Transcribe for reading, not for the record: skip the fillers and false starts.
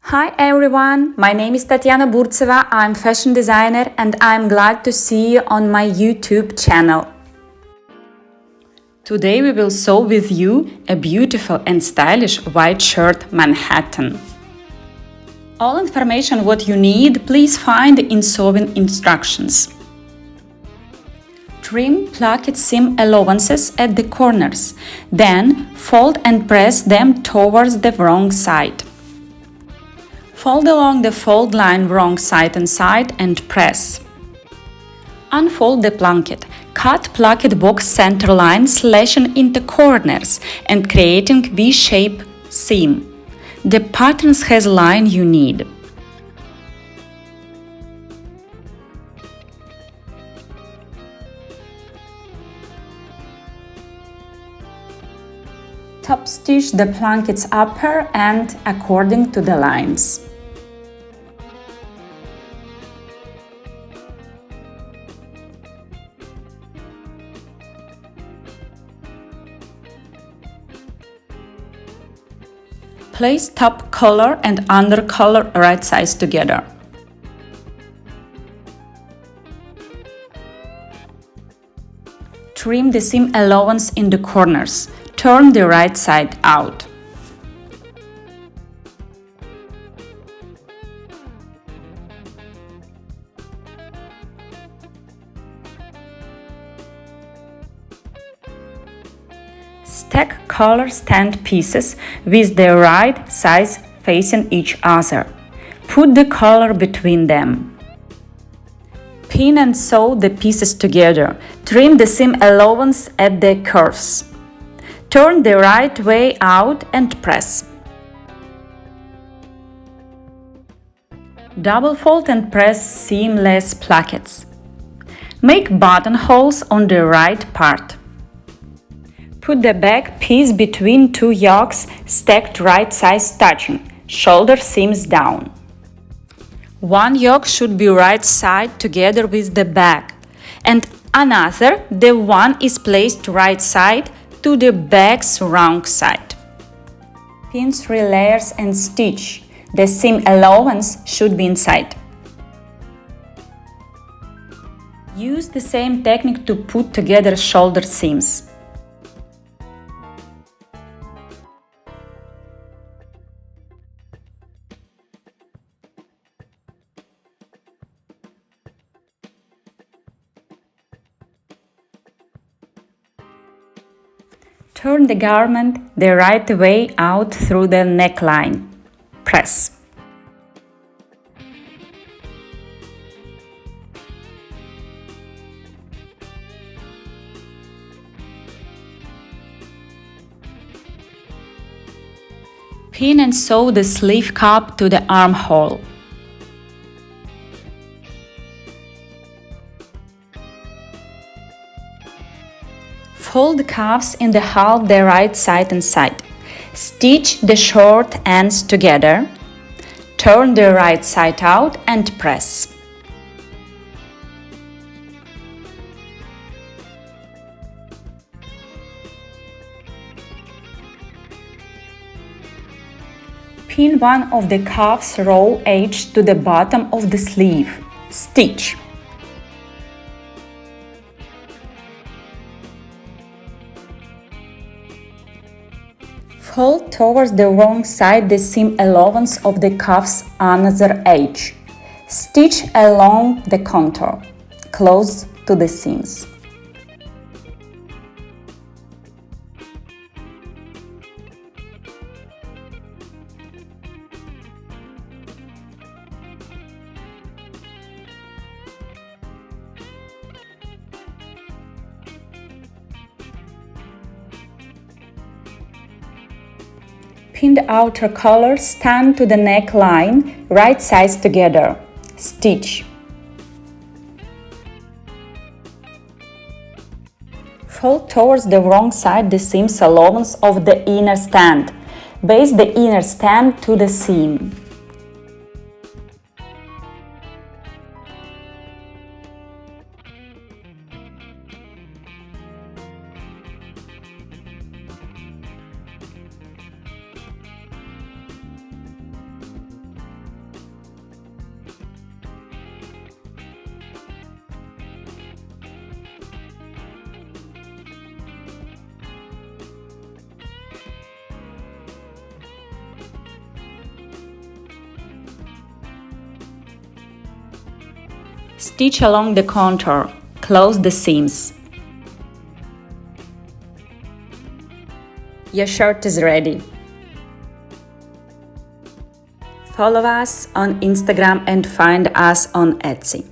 Hi everyone, my name is Tatiana Burtseva, I'm fashion designer and I'm glad to see you on my YouTube channel. Today we will sew with you a beautiful and stylish white shirt Manhattan. All information what you need please find in sewing instructions. Trim placket seam allowances at the corners, then fold and press them towards the wrong side. Fold along the fold line wrong side and side and press. Unfold the placket. Cut placket box center line slashing into corners and creating V-shape seam. The pattern has line you need. Top stitch the planket's upper end according to the lines. Place top collar and under collar right sides together. Trim the seam allowance in the corners. Turn the right side out. Stack collar stand pieces with the right sides facing each other. Put the collar between them. Pin and sew the pieces together. Trim the seam allowance at the curves. Turn the right way out and press. Double fold and press seamless plackets. Make buttonholes on the right part. Put the back piece between two yokes stacked right sides touching, shoulder seams down. One yoke should be right side together with the back, and another, the one is placed right side to the back's wrong side. Pin 3 layers and stitch. The seam allowance should be inside. Use the same technique to put together shoulder seams. Turn the garment the right way out through the neckline. Press. Pin and sew the sleeve cup to the armhole. Fold the cuffs in the half the right side and side. Stitch the short ends together. Turn the right side out and press. Pin one of the cuffs raw edge to the bottom of the sleeve. Stitch. Fold towards the wrong side the seam allowance of the cuff's another edge. Stitch along the contour, close to the seams. Pin the outer collar stand to the neckline, right sides together. Stitch. Fold towards the wrong side the seam allowance of the inner stand. Base the inner stand to the seam. Stitch along the contour. Close the seams. Your shirt is ready. Follow us on Instagram and find us on Etsy.